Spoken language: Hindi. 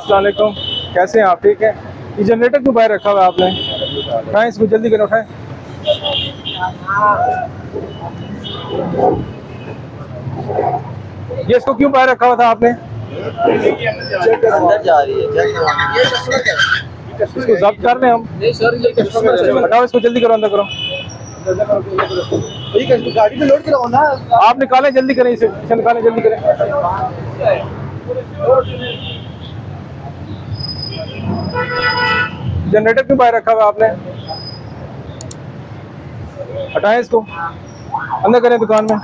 अस्सलाम वालेकुम। कैसे हैं आप? ठीक है। ये जनरेटर क्यों बाहर रखा हुआ है आपने? उठाएं इसको, जल्दी करें, उठाएं। ये इसको क्यों बाहर रखा हुआ था आपने? अंदर जा रही है, चेक करवाना। इसको जब्त कर लें हम? नहीं सर, ये कस्टमर है। हटाओ इसको, जल्दी करो, अंदर करो। गाड़ी में लोड कराओ ना। आप निकालें, जल्दी करें इसे निकालें, जल्दी करें। जनरेटर क्यों बाहर रखा हुआ है आपने? हटाएं इसको, अंदर करें दुकान में।